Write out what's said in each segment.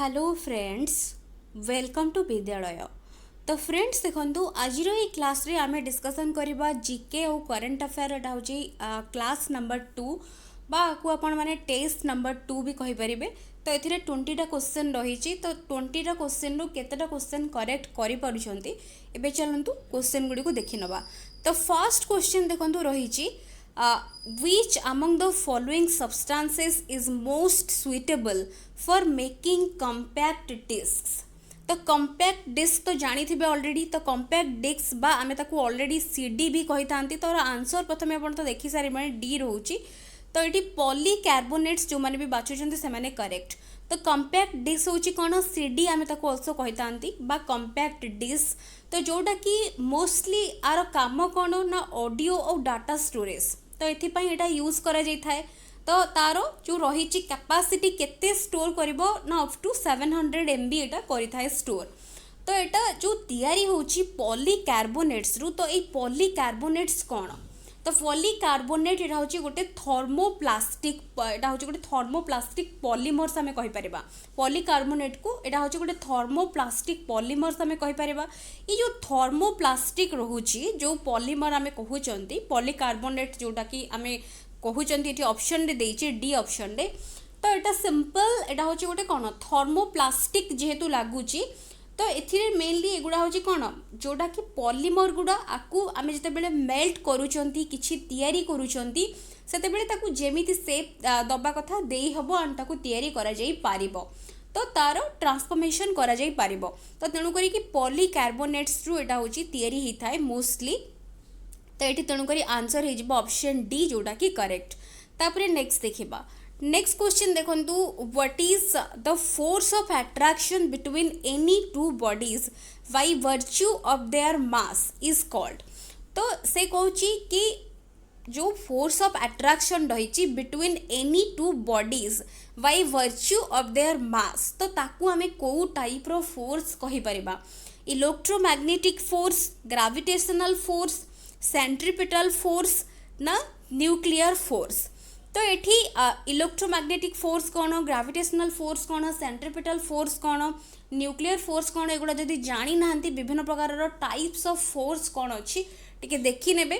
Hello friends, welcome to विद्यालय। तो friends देखो आज ये क्लास रे आमे डिस्कसन करबा जीके और करंट अफेयर। एटा होची क्लास नंबर 2 बा को आपण माने टेस्ट नंबर 2 भी कहि परिबे। तो एथिरे 20 टा क्वेश्चन रहिची। तो 20 टा क्वेश्चन रो केतेटा क्वेश्चन करेक्ट करि पारुछंती एबे चलंतु क्वेश्चन गुडी को देखि नबा। तो फर्स्ट क्वेश्चन देखंतु रहिची which among the following substances is most suitable for making compact discs? तो compact disc तो जानी थी ऑलरेडी। तो compact disc बा आमे ताकू ऑलरेडी सीडी भी कहि थांती। तो आंसर प्रथमे आपण तो देखि सारी माने डी रहउची। तो एटी पॉलीकार्बोनेट्स जो माने भी बाचुचंती से माने करेक्ट। तो कंपैक्ट डिस्क होची कोन सीडी आमे ताको आल्सो कहि थांती बा कंपैक्ट डिस्क। तो जोटा कि मोस्टली आर काम कोन ना ऑडियो और डाटा स्टोरेज। तो एथिपाई एटा यूज करा जाई थाए। तो तारो जो रहिची कैपेसिटी केते स्टोर करिवो ना अप टू 700 MB एटा करि थाए स्टोर। तो एटा जो तयारी होची पॉलीकार्बोनेट्स रु। तो ए पॉलीकार्बोनेट्स कोन? तो पॉलीकार्बोनेट एटा होची गोटे थर्मोप्लास्टिक। एटा होची गोटे थर्मोप्लास्टिक पॉलीमर्स हमें कहि परिबा। पॉलीकार्बोनेट को एटा होची गोटे थर्मोप्लास्टिक पॉलीमर्स हमें कहि परिबा। ये जो थर्मोप्लास्टिक रहुची जो पॉलीमर हमें कहउचंती पॉलीकार्बोनेट जोटा कि हमें कहउचंती एठी ऑप्शन रे देइची डी ऑप्शन रे। तो एटा सिंपल एटा होची गोटे कोन थर्मोप्लास्टिक जेहेतु लागुची। तो एथिरे मेनली एगुडा होची कोन जोटा कि पॉलीमर गुडा आकु आमे जते बेले मेल्ट करूचंती किछि तयारी करूचंती सेते बेले ताकु जेमिति शेप दबा कथा देई हबो अन ताकु तयारी करा जाई पारिबो। तो तारो ट्रांसफॉर्मेशन करा जाई पारिबो। तो तेणु करी कि पॉलीकार्बोनेट्स रु एटा होची तयारी हि थाए मोस्टली। तो एठी तेणु करी आंसर हे जिवो ऑप्शन डी जोटा कि करेक्ट। तापरे नेक्स्ट देखिबा। नेक्स्ट क्वेश्चन देखंतु what is the force of attraction between any two bodies by virtue of their mass is called. तो से कहूची कि जो फोर्स ऑफ अट्रैक्शन रही between any two bodies by virtue of their mass. तो ताकू हमें को टाइप रो फोर्स कहि परिबा? Electromagnetic force, gravitational force, centripetal force ना न्यूक्लियर फोर्स। तो एठी इलेक्ट्रोमैग्नेटिक फोर्स कौन, ग्रेविटेशनल फोर्स कौन, सेंट्रीपिटल फोर्स कौन, न्यूक्लियर फोर्स कौन, एगुड़ा जदि जानी नांती विभिन्न प्रकार टाइप्स ऑफ फोर्स कौन अच्छी टिके देखि नेबे।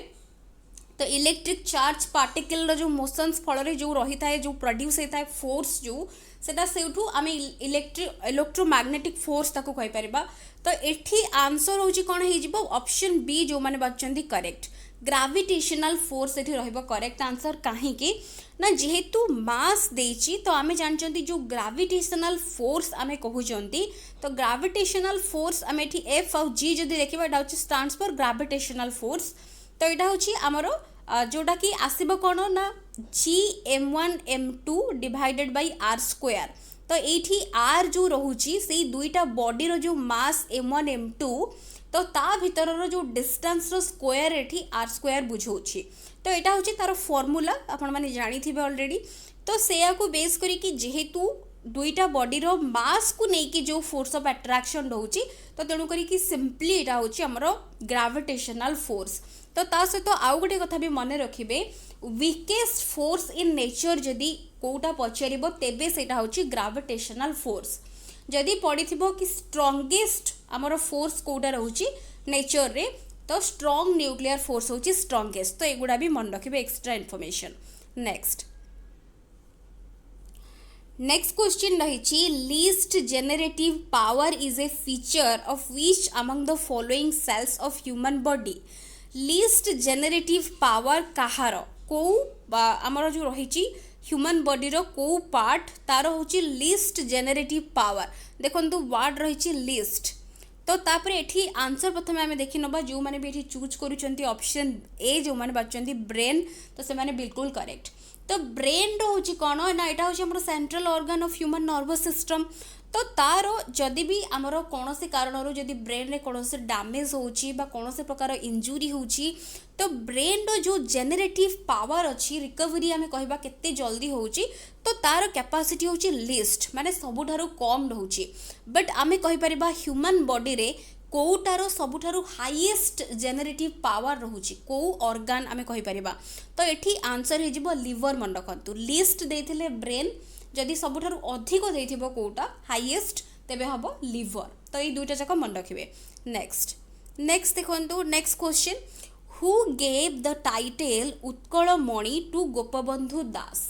तो इलेक्ट्रिक चार्ज पार्टिकल रो जो मोशंस फल रे जो रही थाए जो प्रोड्यूस होता है फोर्स जो सेटा सेउठू आमे इलेक्ट्रोमैग्नेटिक फोर्स ताको कहि परिबा। तो एठी आंसर होची कोन हे जिवो ऑप्शन बी जो माने बाचंदी करेक्ट। ग्रेविटेशनल फोर्स एठी रहइबो करेक्ट आंसर। काहे कि ना जेहेतु मास देची तो आमे जानचंती जो ग्रेविटेशनल फोर्स आमे कहउचंती। तो ग्रेविटेशनल फोर्स आमे एठी एफ और जी जदि देखिबा एटा होची स्टैंड्स फॉर ग्रेविटेशनल फोर्स। तो एटा होची हमरो जोटा कि आसीबो कोन ना Gm1m2 divided by r square. तो एठी r जो रहुची सेई दुईटा बॉडी रो जो मास m1 m2 तो ता भीतर रो जो डिस्टेंस रो स्क्वायर एठी r स्क्वायर बुझौची। तो एटा होची तार फार्मूला आपण माने जानी थिबे ऑलरेडी। तो सेया को बेस करी कि जेहेतु दुईटा बॉडी रो मास को नहीं कि जो फोर्स ऑफ अट्रैक्शन रहउची तो तेणु करी कि सिंपली एटा होची हमरो ग्रेविटेशनल फोर्स। तो ता सहित आउ गोटे कथा भी मन रखिबे वीकेस्ट फोर्स इन नेचर जदि कोटा पचारिबो तेबे सेटा होची ग्रेविटेशनल फोर्स। जदि पड़िथिबो कि स्ट्रॉन्गेस्ट हमरो फोर्स कोटा रहउची नेचर रे तो स्ट्रॉन्ग न्यूक्लियर फोर्स होची स्ट्रॉन्गेस्ट। तो एगुडा भी मन रखिबे एक्स्ट्रा इन्फॉर्मेशन। नेक्स्ट क्वेश्चन रही least generative power is a feature of which among the following cells of human body. Least generative power कहार को आमर जो रही ह्यूमन बॉडी रो को पार्ट तार होची लीस्ट जेनरेटिव पावर। देखंतु वर्ड रही लीस्ट। तो तापर एठी आंसर प्रथमे आमे देखि नबा जो माने भी एठी चूज करूचंती ऑप्शन ए जो माने बाचंती ब्रेन। तो से माने बिल्कुल करेक्ट। तो ब्रेन रो होची कोन ना एटा होची हमर central organ of human nervous system. तो तारो जदि भी आमर कौन से कारण जदि ब्रेन रे कौन से डैमेज होची बा कौन से प्रकार इंजुरी होची तो ब्रेन रो जो जेनरेटिव पावर अच्छी रिकवरी आमे कहबा केते जल्दी होची तो तार कैपेसिटी होची लिस्ट माने सबुठारु कम रहउची। बट आमे कहि परिबा ह्यूमन बॉडी रे कोटारो सबुठारु हाईएस्ट जेनरेटिव पावर रहउची को ऑर्गन आमे कहि परिबा। तो एठी आंसर हे जिवो लिवर मन रखंतु। लिस्ट देथिले ब्रेन जदि सबुठारु अधिक देथिबो कोउटा हाईएस्ट तेबे हबो लिवर। तो ये दुईटा जाक मन रखिबे। नेक्स्ट नेक्स्ट देखंतु next question, who gave the title Utkalmani to Gopabandhu Das.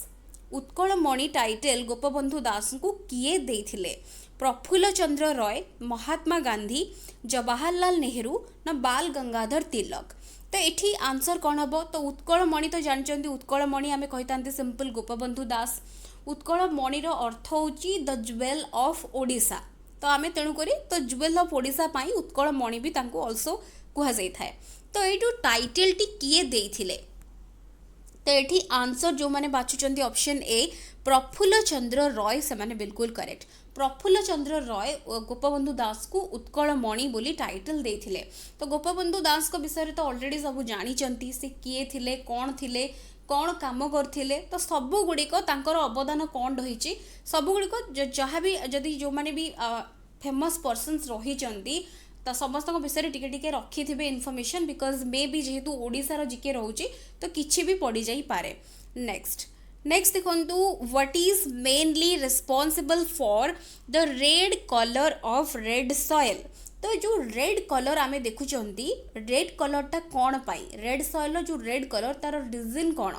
Utkalmani title Gopabandhu Das को किए देथिले? प्रफुल्ल चंद्र रॉय, महात्मा गांधी, जवाहरलाल नेहरू ना बाल गंगाधर तिलक। तो एठी आंसर कौन हम? तो उत्कलमणि तो जानते, उत्कलमणि आम कही सिंपल गोपबंधु दास। उत्कलमणिर अर्थ होची द ज्वेल ऑफ ओडिशा। तो आम तेणुक तो ज्वेल ऑफ ओडिशा पाई उत्कलमणि भी तांको ऑल्सो कहा जाई थाए। तो ये टाइटल टी किए देथिले? तो ये आंसर जो मैंने बाछुंट ऑप्शन ए प्रफुल्ल चंद्र रॉय से माने बिल्कुल करेक्ट। प्रफुल्ल चंद्र रॉय गोपबंधु दास को उत्कलमणि बोली टाइटल देथिले। तो गोपबंधु दास को विषय तो ऑलरेडी सब जानी से किए थिले, कौन थिले, कौन काम करथिले। तो सबु गुड़िक तांकर अवदान कौन रही, सबु गुड़िक जहाँ भी जदि जो मैंने भी फेमस पर्सन्स रही तो समस्त विषय टिके टिके रखी थे इनफॉरमेशन, बिकॉज मे भी जेहेतु ओडिशार जिके रोचे तो किसी भी पड़ जाई पारे। नेक्स्ट नेक्स्ट देखंतु, what is mainly responsible for the red colour of red soil. तो जो रेड कलर आमे देखुचंती, रेड कलरटा कौन पाई? रेड सॉइल जो रेड कलर तार रीजन कौन?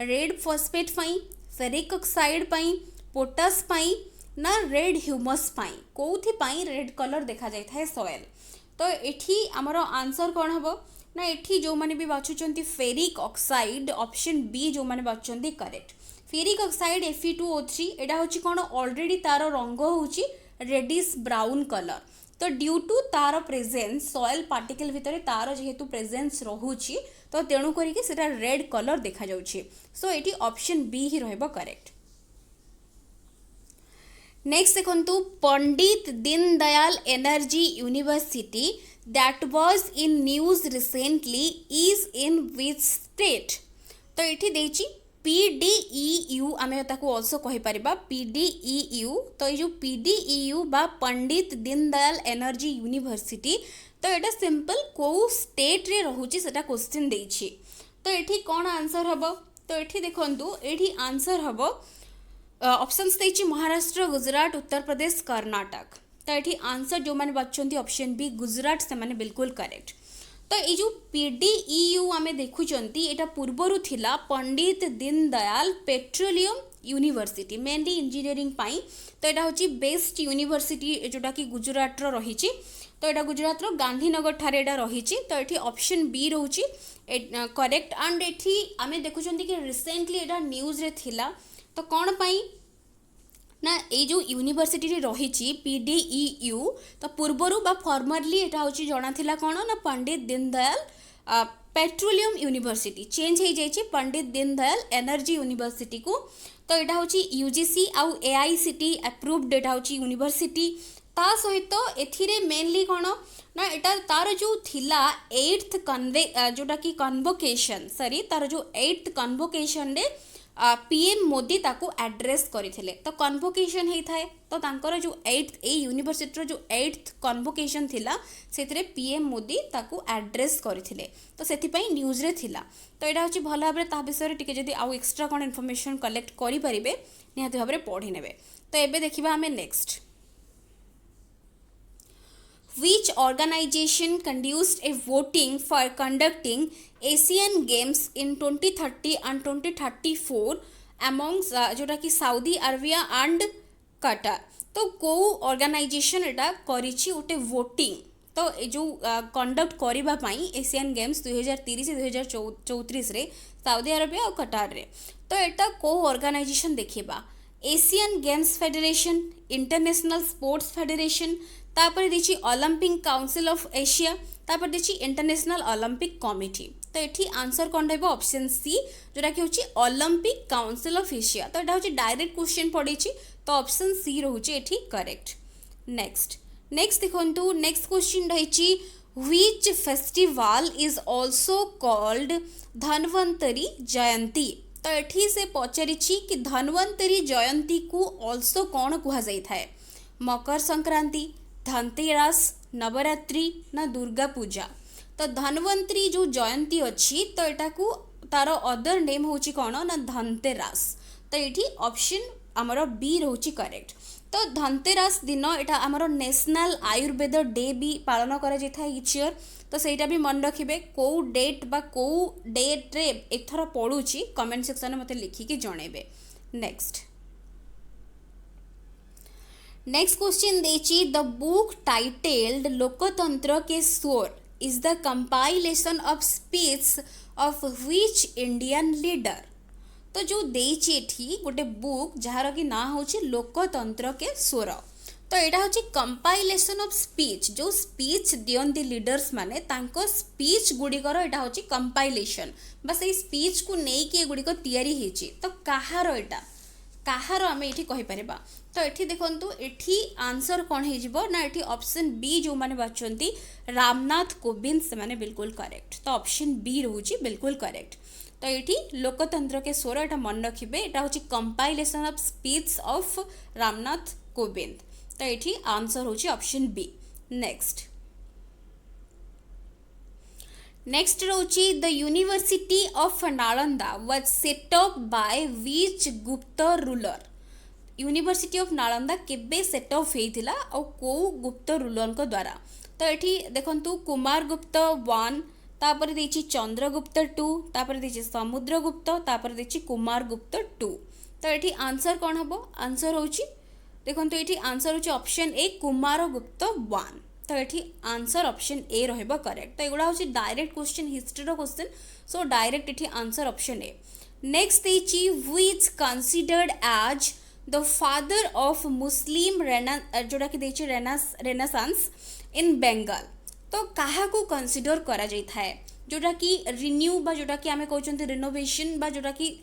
रेड फॉस्फेट पाई, फेरिक ऑक्साइड पाई, पोटास पाई ना रेड ह्यूमस पाई? कोथि पाई रेड कलर देखा जाय थाए सॉइल? तो एठी हमर आंसर कौन हबो ना, एठी जो माने भी बाछुचंती फेरिक ऑक्साइड, ऑप्शन बी जो माने बाछुचंती करेक्ट। फेरिक ऑक्साइड Fe2O3 एटा होची कोन? ऑलरेडी तार रंग होची रेडिश ब्राउन कलर। तो ड्यू टू तार प्रेजेंस सॉइल पार्टिकल भितर तार जेहेतु प्रेजेंस रहुची तो तेणु करिके सेटा रेड कलर देखा जाउची। सो एटी ऑप्शन बी ही रहबो करेक्ट। नेक्स्ट देखंतु, Pandit Deendayal energy university that was in news recently is in which state. तो ये देची PDEU आम ऑल्सो कही पारिबा PDEU। तो ये जो PDEU बा पंडित दीनदयाल एनर्जी यूनिवर्सिटी, तो ये सिंपल को स्टेट रे रहुची सेटा क्वेश्चन देछि। तो ये कौन आंसर हम? तो ये देखंतु ये आंसर हम ऑप्शंस देछि महाराष्ट्र, गुजरात, उत्तर प्रदेश, कर्नाटक। तो ये आंसर जो मैंने बाछुंती ऑप्शन बी गुजरात से माने बिल्कुल करेक्ट। तो ये जो PDEU आम देखुंती यहाँ पूर्वर थिला Pandit Deendayal petroleum university, mainly engineering पाई। तो यहाँ हूँ बेस्ट यूनिवर्सिटी जोटा कि गुजरात रही। तो यहाँ गुजरात गांधीनगर ठारे रही। तो ये ऑप्शन बी रोची करेक्ट। एंड ये आम देखुं कि रिसेंटली यहाँ न्यूज रे थिला। तो कौन पाई ना ये जो यूनिवर्सिटी रही PDEU, तो पूर्वर बा फॉर्मरली यहाँ हूँ जना थिला कौन ना पंडित दीनदयाल पेट्रोलियम यूनिवर्सिटी, चेंज हो जाइए पंडित दीनदयाल एनर्जी यूनिवर्सिटी को। तो यहाँ हूँ UGC आउ AICTE अप्रूव्ड यहाँ हूँ यूनिवर्सिटी। ता सहित एथिरे मेनली कौन ना यहाँ तार जो थिला 8th जोटा कि कन्वोकेशन, सॉरी तार जो 8th कन्वोकेशन रे PM मोदी ताको एड्रेस करथिले। तो कन्वोकेशन होता है तो तांकर जो 8th ए यूनिवर्सिटी जो 8th कन्वोकेशन थिला सेथिरे PM मोदी ताको एड्रेस करथिले। तो सेथिपई न्यूज रे थिला। तो एटा होची भल भाबरे ता विषय टिके जदी आउ एक्स्ट्रा कोन इन्फॉर्मेशन कलेक्ट करि परिबे निहाती भाबरे पढि नेबे। तो एबे देखिबा हमें next, which organization conducted a voting for conducting Asian Games in 2030 and 2034 amongst जोटा कि सऊदी अरेबिया एंड कटार। तो को ऑर्गेनाइजेशन एटा करिछि उटे वोटिंग, तो जो कंडक्ट करबा पई एशियन गेम्स 2030 से 2034 रे सऊदी अरेबिया और कटार रे। तो एटा को ऑर्गेनाइजेशन देखिबा Asian games federation, international sports federation, तापर देखिए ओलंपिक काउंसिल ऑफ एशिया, तापर देखिए इंटरनेशनल ओलंपिक कमिटी। तो ये आंसर कौन रहा ऑप्शन सी जोटा कि हूँ ओलंपिक काउंसिल ऑफ एशिया। तो यहाँ हूँ डायरेक्ट क्वेश्चन पड़ी, तो ऑप्शन सी रोचे ये करेक्ट। नेक्स्ट नेक्स्ट देखो नेक्स्ट क्वेश्चन रही, which festival is also called Dhanvantari Jayanti. तो ये से पचारि कि धन्वंतरी जयंती को ऑल्सो कौन कह जाए? मकर संक्रांति, धनतेरस, नवरात्रि ना दुर्गा पूजा। तो धन्वंतरी जो जयंती अच्छी तो यहाँ को तार अदर नेम हूँ कौन ना धनतेरस। तो ये ऑप्शन आमर बी रोची करेक्ट। तो धनतेरस दिन एटा आमर नेशनल आयुर्वेद डे भी पालन करा जायथा इच ईयर। तो ସେଇଟା ବି ମନେ ରଖିବେ କେଉଁ ଡେଟ୍ ବା କେଉଁ ଡେଟ୍ରେ ଏଥର ପଡ଼ୁଛି କମେଣ୍ଟ ସେକ୍ସନରେ ମୋତେ ଲିଖିକି ଜଣେଇବେ। नेक्स्ट क्वेश्चन देची द बुक टाइटेल्ड लोकतंत्र के स्वर is the compilation of speech of which Indian leader. तो जो देची एठी गोटे बुक जहार की ना होची लोकतंत्र के स्वर। तो यहाँ हूँ कंपाइलेशन ऑफ स्पीच जो स्पीच दियंती लीडर्स माने तांको स्पीच गुड़िकर यहाँ हूँ कंपाइलेशन बस ये स्पीच को लेकिन ये गुड़िक तैयारी होती। तो कहार यहाँ कहार आम ये कहीपर। तो ये देखो ये आंसर कौन हो ना ये ऑप्शन बी जो मैंने बाछुंती रामनाथ कोविंद से माने बिल्कुल करेक्ट। तो ऑप्शन बी रोची बिल्कुल करेक्ट। तो ये लोकतंत्र के स्वर यहाँ मन रखिए यहाँ हूँ compilation of speech of Ramnath Kovind. तो ये आंसर होची ऑप्शन बी। नेक्स्ट रोची the university of Nalanda was set up by which Gupta ruler. University of Nalanda केबे सेट अप हेतिला और को गुप्त रूलर को द्वारा। तो ये देखंतु कुमार गुप्त 1 तापर देछि चंद्रगुप्त 2 तापर देछि समुद्रगुप्त तापर देछि कुमार गुप्त 2। तो ये आंसर कौन हम आंसर होची देखो ये आंसर होची ऑप्शन ए कुमार गुप्त 1। तो ये आंसर ऑप्शन ए रहबो करेक्ट। तो एगुड़ा होची डायरेक्ट क्वेश्चन हिस्ट्री रो क्वेश्चन सो डायरेक्ट ये आंसर ऑप्शन ए। नेक्स्ट देची which considered as the father of Muslim जोड़ा कि देची रेनेसांस इन बेंगल। तो कहा को कंसीडर करा जाय थाए जोड़ा कि रिन्यू बा जोड़ा कि आमे कहउचंती रिनोवेशन बा जोड़ा कि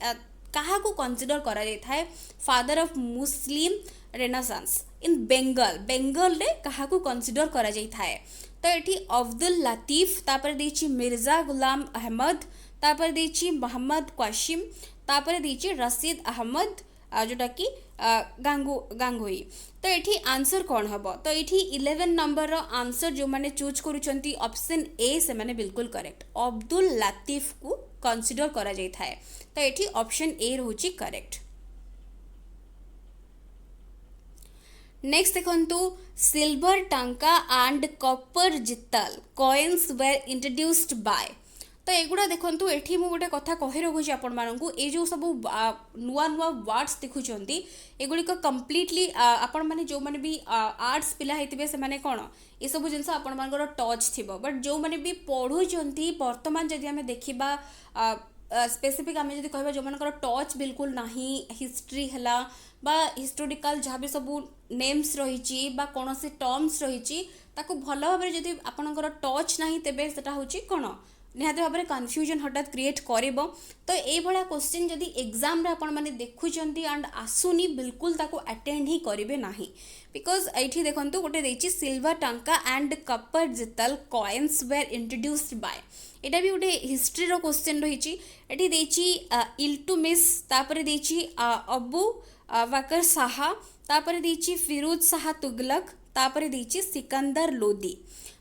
कहा को कंसीडर करा जाय थाए फादर ऑफ मुस्लिम रेनेसांस इन बेंगल। बेंगल रे कहा को कंसीडर करा जाय थाए। तो ये अब्दुल लतीफ तापर देची मिर्जा गुलाम अहमद तापर देची मोहम्मद कासिम तापर देची रशीद अहमद जोटा कि गांगुई। तो ये आंसर कौन हम। तो ये 11 नंबर आंसर जो मैंने चूज करुछंती ऑप्शन ए से मैंने बिल्कुल करेक्ट अब्दुल लतीफ को कंसीडर करा जाय थाए। तो ये ऑप्शन ए रोची करेक्ट। नेक्स्ट देखंतु silver tanka and copper jital coins were introduced by. तो एगुड़ा देखंतु एठी मु गोटे कथा कहि रखुछि आपण माननकु ए जो सब नुआ नुआ वर्ड्स देखुछंती एगुड़ी को कंप्लीटली आपण माने जो माने भी आर्ट्स पिला हेतिबे से माने कोन ए सब जिंस आपण मानकर टच थिबो बट जो माने भी पढुछंती वर्तमान जदि हमें देखिबा स्पेसिफिक आम जब कह जो मनकर टच बिल्कुल नहीं हिस्ट्री है बा हिस्टोरिकल जहाँ भी सब नेम्स रही कौन से टर्म्स रही भल भाव में जब आपंकर टच ना तेरे से हूँ कौन निहाती भाव में कन्फ्यूजन हठात क्रिएट कर। तो ये क्वेश्चन जदि एग्जाम रे आपण माने देखुचंती एंड आसुनी बिल्कुल ताको अटेंड ही करेंगे ना बिकज ये देखो गोटे देछि silver tanka and copper jital coins were introduced by एटा भी गोटे हिस्ट्री रो क्वेश्चन रही। इल्तुमिश तापर देछि अबू बकर शाह तापर देछि फिरोज शाह तुगलक तापर देछि सिकंदर लोदी।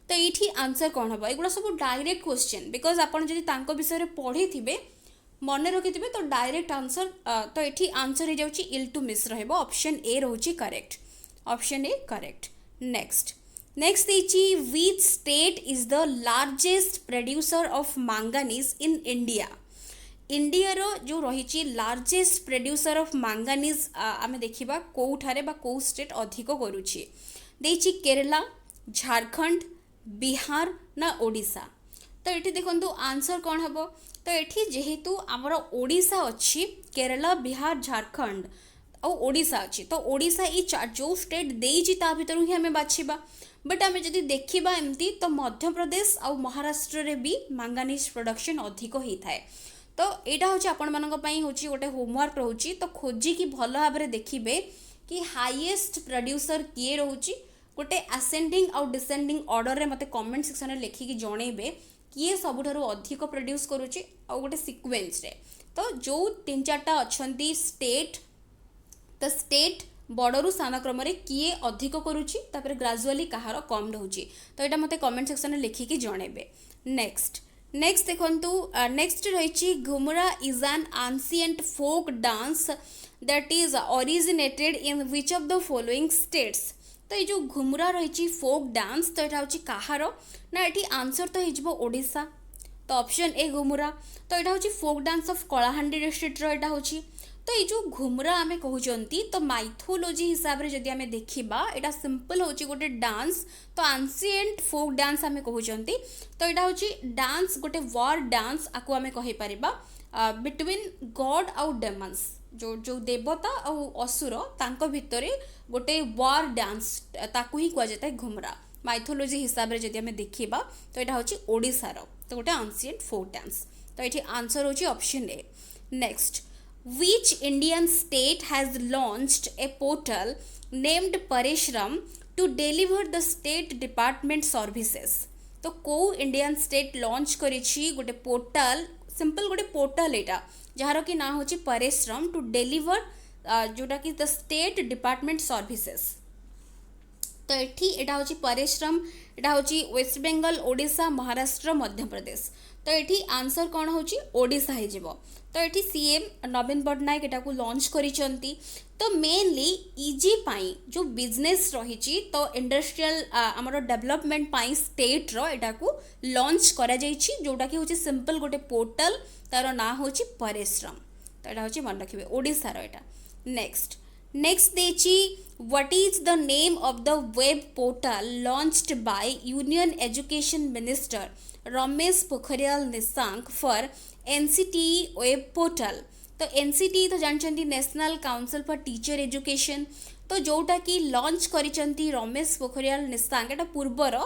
तो ये आंसर कौन हम एगुड़ा सब डायरेक्ट क्वेश्चन बिकज आपड़ जब विषय पढ़ी थे मन रखि थे तो डायरेक्ट आंसर। तो ये आंसर हो जाउछि इल्तुमिश रहबो ऑप्शन ए रोची correct option A correct. Next देछि which state is the largest producer of manganese in India. India रो जो रही लार्जेस्ट प्रोड्यूसर ऑफ मैंगनीज आम देखा कौठारे बा कौ स्टेट अधिक करुछि देछि केरला झारखंड बिहार ना ओडिशा। तो ये देखो आंसर कौन हम। तो ये जेहेतु आमर ओडिशा अच्छी केरला बिहार झारखंड और ओडिशा अच्छी तो ओडिशा ये जो स्टेट देइछि ता भितर ही हमें बाछिबा बट आम जदि देखिबा एमती तो मध्य प्रदेश और महाराष्ट्र रे भी मैंगनीज प्रोडक्शन अधिक होता है। तो यहाँ हूँ आपण मानक गोटे होमवर्क रोचे तो खोजिकी भल भाव में देखिए कि हाईएस्ट प्रोड्यूसर किए रोचे गोटे असेंडिंग और डिसेंडिंग ऑर्डर रे मते कमेंट सेक्शन में लिखिकी जनइबे किए सबुठारु अधिक प्रोड्यूस करुचे और गोटे सिक्वेन्स रे। तो जो 3-4टा अच्छी स्टेट तो स्टेट बड़रू सान क्रम किए अधिक करुची तापर ग्रेजुअली कहार कम रोचे। तो यहाँ मते कमेंट सेक्शन में लिखिकी जनइबे। नेक्स्ट देखंतु नेक्स्ट रही Ghoomar is an ancient folk dance that is originated in which of the following states. तो ये जो घुमरा रही फोक डांस तो यहाँ हूँ कहार ना ये आंसर तो हो ओडिशा। तो ऑप्शन ए घुमुरा। तो यहाँ हूँ folk dance of Kalahandi district यहाँ हूँ। तो ये जो घुमरा आम कहते तो माइथोलोजी हिसाब से जदि आम देखा यहाँ सिंपल हूँ गोटे डांस। तो आंसिएंट फोक डांस आम कहते तो यहाँ हूँ डांस गोटे वार डांस आपको आम कहीपर बिटवीन गॉड आउ डेमन्स जो जो देवता आउ असुर तांको भितरे गोटे वार डांस ताकू ही कहुए घुमरा। माइथोलोजी हिसाब से जदि आम देखा तो यहाँ हूँ ओडिशार तो गोटे आंसिएंट फोक डांस। तो ये आंसर हूँ option A. Next which Indian state has launched a portal named Parishram to deliver the state department services। तो को इंडियन स्टेट लॉन्च करिछि गोटे पोर्टल सिंपल गोटे पोर्टल एटा जार कि ना होछि परिश्रम टू डेलीवर जोटा कि द स्टेट डिपार्टमेंट सर्विसेस। तो एटा हूँ परिश्रम एटा हूँ वेस्ट बेंगल ओडिशा महाराष्ट्र मध्य प्रदेश। तो ये आंसर कौन हो ओडिशा हो। तो ये सीएम नवीन पट्टनायक एटा को लॉन्च करिसेंती। तो मेनली इजी पाई जो बिजनेस रही तो इंडस्ट्रियल आमर डेवलपमेंट पाई स्टेट रो एटा को लॉन्च करा जाइछि जोटा कि होछि सिंपल गोटे पोर्टल तार ना होछि परिश्रम। तो यहाँ हूँ मन रखिए ओडिशा रो एटा। नेक्स्ट देछि what is the name of the web portal launched by union education minister Ramesh Pokhriyal Nishank for NCTE web portal. तो एनसीटीई तो जानते national council for teacher education. तो जोटा कि लॉन्च करिसेंती रमेश पोखरियाल निशंक एटा पूर्वर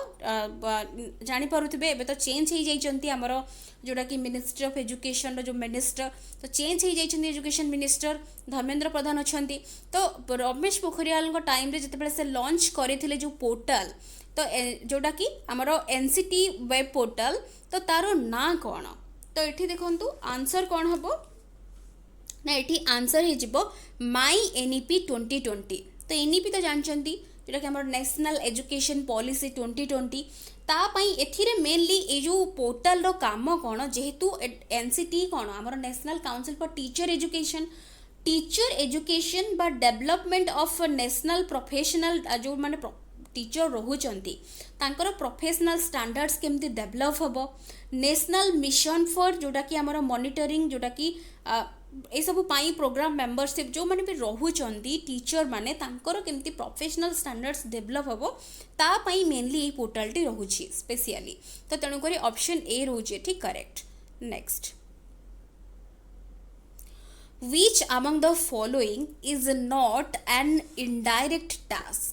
जानी पारुथिबे एबे तो चेंज हो जाइछंती हमरो जोटा कि मिनिस्ट्री ऑफ एजुकेशन जो मिनिस्टर तो चेंज हो जाइछंती एजुकेशन मिनिस्टर धर्मेंद्र प्रधान अछंती। तो रमेश पोखरियाल टाइम रे जते से लॉन्च करथिले जो पोर्टल तो जोटा कि हमरो एनसीटी वेब पोर्टल तो तारो ना कौन। तो ये देखंतु आंसर कौन हबो ना ये आंसर हो माई एनईपी 2020। तो एनईपी तो जानते जोटा कि हमर नेशनल एजुकेशन पॉलिसी 2020 तापाई एथिरे मेनली ए जो पोर्टल रो काम कौन जेहेतु एनसीटी कौन हमर national council for teacher education बा डेवलपमेंट ऑफ नेशनल प्रोफेशनल जो माने टीचर रोचंती तांकर प्रोफेशनल स्टैंडर्ड्स केमती डेवलप हम नेशनल मिशन फॉर जोटा कि हमर मॉनिटरिंग जोटा कि ए सब पाई प्रोग्राम मेंबरशिप जो माने भी रोचंती टीचर माने तांकर केमती प्रोफेशनल स्टैंडर्ड्स डेवलप हम ता पाई मेनली ए पोर्टल टी रोची स्पेशली। तो तेणु करी ऑप्शन ए रोचे ठीक correct. Next which among the following is not an indirect tax।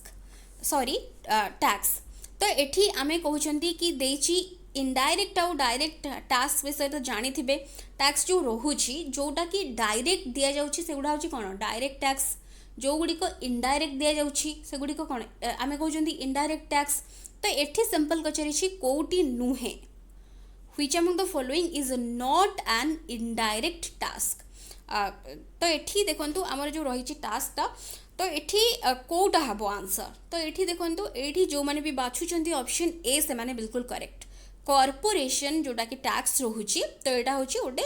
तो एठी आमे कहउछंती कि देछि इनडायरेक्ट आउ डायरेक्ट टैक्स विषय तो जानी थिबे टैक्स जो रोहुछि जोटा कि डायरेक्ट दिया जाउछि सेगुडा होछि कोन डायरेक्ट टैक्स जो गुडी को इनडायरेक्ट दिया जाउछि सेगुडी को कोन आमे कहउछंती इनडायरेक्ट टैक्स। तो एठी सिंपल कचरिछि कोउटी नुहे which among the following is not an indirect task. तो एठी देखंतु हमर जो रहिछि टास्कटा तो एठी कोटा हबो आंसर। तो एठी देखंतु एठी जो माने भी बाछुचंती ऑप्शन ए से माने बिल्कुल करेक्ट कॉर्पोरेशन जोटा कि टैक्स रोहुछि। तो एटा होछि ओटे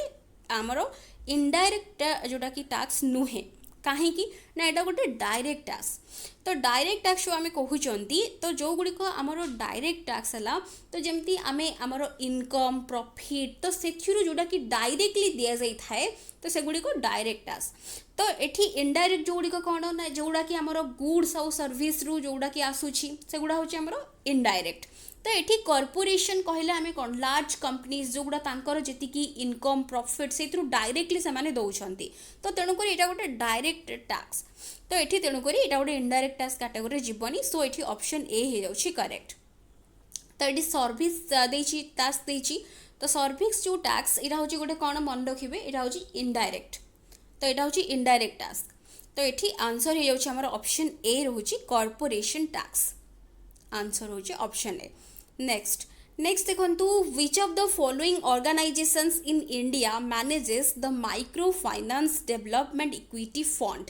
हमरो इनडायरेक्ट जोटा कि टैक्स नुहे कहीं ना एटा गोटे डायरेक्ट टैक्स। तो डायरेक्ट टैक्स जो आम कहते तो जो गुड़िक आमर डायरेक्ट टैक्स है तो जमती आम आमर इनकम प्रॉफिट तो से जोटा कि डायरेक्टली दि जाए तो सेगुड़िक डायरेक्ट टैक्स। तो एठी इनडायरेक्ट जो गुड़िक कौन ना जोड़ा कि आमर गुड्स आउ सर्विस रु जोड़ा कि आसूची सेगुड़ा होची आमर इनडायरेक्ट। तो ये कॉर्पोरेशन कहले आम कौन लार्ज कंपनीज जो गुड़ा तांकर जेतिकी इनकम प्रॉफिट से डायरेक्टली से माने दौरान तो तेणुक यहाँ गोटे डायरेक्ट टैक्स। तो ये तेणुक यहाँ गोटे इनडायरेक्ट टैक्स कैटेगरी जीवनी सो ये ऑप्शन ए हो जाए करेक्ट। तो ये सर्विस टैक्स देछि तो सर्विस जो टैक्स यहाँ हूँ गोटे कौन मन रखिए यहाँ हूँ इनडायरेक्ट। तो यहाँ हूँ इनडायरेक्ट टैक्स। तो ये आंसर हो जाए ऑप्शन ए रोचे कॉर्पोरेशन टैक्स आंसर हो ऑप्शन ए। नेक्स्ट देखंतु विच of the following organisations in India manages the micro finance development equity fund.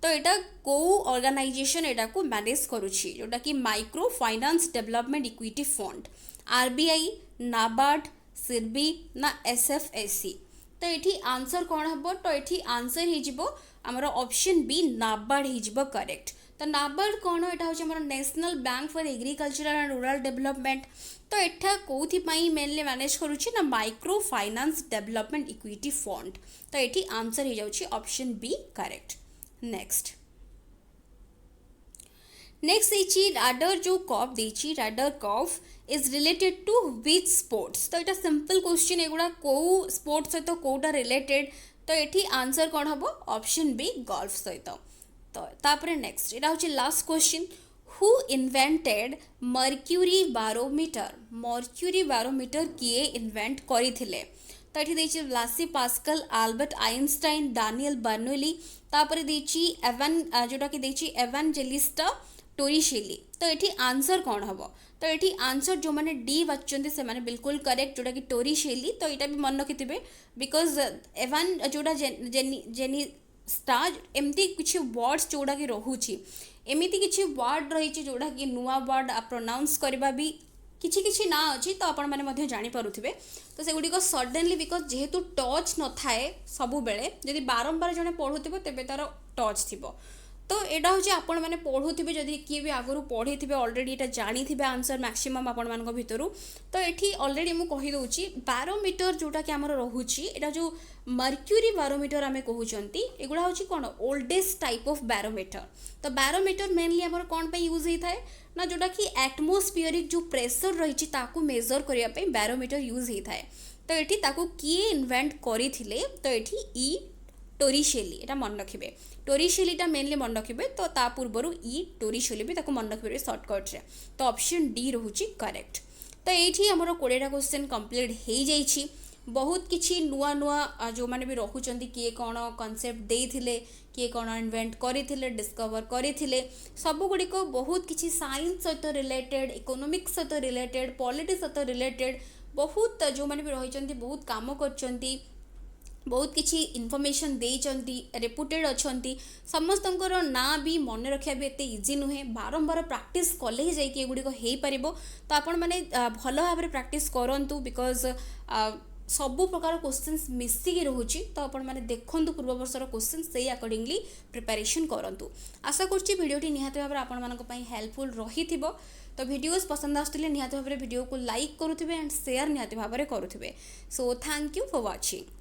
तो यहाँ को ऑर्गेनाइजेशन यहाँ को मैनेज करुछि जोटा कि micro finance development equity fund RBI NABARD SIDBI ना एसएफएससी। तो ये आंसर कौन हम, तो ये आंसर हो आमर ऑप्शन बी नाबार्ड हो करेक्ट। तो नाबार्ड कौन, यहाँ हूँ national bank for agricultural and rural development. तो यहाँ कौन मेनली मैनेज करुच्ची ना micro finance development equity fund. तो ये आंसर हो जाऊँ option B correct. Next Ryder जो कप देची Ryder cup is related to which sports. तो यहाँ सिंपल क्वेश्चन एगुड़ा कौ स्पोर्ट्स सहित कौटा रिलेटेड। तो ये आंसर कौन हम, ऑप्शन बी गोल्फ सहित। तो तापर नेक्स्ट यहाँ हूँ last question, who invented mercury barometer. Mercury barometer किए इन्वेंट करथिले। तो ये देखिए Blaise Pascal, Albert Einstein, Daniel Bernoulli. तापर देखिए एवन जोटा कि देखिए एवांजेलिस्टा टोरिशेली। तो ये आंसर कौन हम, तो ये आंसर जो मैंने डी बाचुंटे से माने बिल्कुल करेक्ट, जोटा कि टोरिशेली। तो यहाँ भी मन रखिथे बिकज एवान जोटा जेनी स्टार एमती किसी वर्ड्स जोड़ा कि रोचे, एमती किसी वर्ड रही जोड़ा कि नुआ वर्ड प्रोनाउंस करवा भी किछि किछि ना अच्छी। तो आपण मैंने जानीपे तो सेगुड़िक सडनली बिकज जेहेतु टच न थाए सब बेले जदि बारंबार जड़े पढ़ुव तेज तार टच थी। तो यहाँ हूँ आपण मैंने पढ़ुवे जदि किए भी आगु पढ़ी थे अलरेडी यहाँ जानी थे आंसर मैक्सिमम आपण मान भितर। तो ये अलरेडी मुझे कहीदे बारोमीटर जोटा कि आमर रोचे यहाँ जो मर्क्यूरी बारोमीटर आम कहते एगुड़ा हूँ कौन ओल्डेस्ट टाइप ऑफ बारोमीटर। तो बारोमीटर मेनली आमर कौन पे यूज होता है ना जोटा कि एटमोस्फियरिक जो प्रेशर रही मेजर करने बारोमीटर यूज होता है। तो ये किए इन्वेंट करथिले, तो ये ई टोरिशेली এটা मन रखिए। टोरिशेलीटा मेनली मन रखिए। तो ता पूर्वर ई टोरिशेली भी मन रखिए सर्टकट रे। तो ऑप्शन डी रोचे करेक्ट। तो ये आमर 20टा क्वेश्चन कंप्लीट हो जाइए। बहुत किछि नुआ नुआ जो मैंने भी रोचंती किए कौन कॉन्सेप्ट देथिले, किए कौन इन्वेंट करथिले, डिस्कवर करथिले, सब गुड़िक बहुत किछि साइंस सहित रिलेटेड, इकोनॉमिक्स सहित रिलेटेड, पॉलिटिक्स सहित रिलेटेड बहुत जो मैंने भी रही बहुत काम करचंती, बहुत किछि इनफॉरमेशन देइचंती, रेपुटेड अछंती। समस्तंकर ना भी मन रखिया भी एते इजी नुहे, बारंबार प्रैक्टिस कले ही जाइए एगुड़िक हो पारिबो। तो आपण मैंने भल भाव में प्रैक्टिस करंतु बिकज सबु प्रकार क्वेश्चंस मिसिकी रोचे। तो आपण मैंने देखंतु पूर्व वर्षर क्वेश्चन से अकॉर्डिंगली प्रिपरेशन करंतु। आशा करछि वीडियोटी निहाती भाव में आपण मानक पई हेल्पफुल रहिथिबो। तो वीडियोस पसंद आसुतिले निहाती भाव में वीडियो को लाइक करुथिबे एंड शेयर निहाती भाव में करुथिबे। So thank you for watching.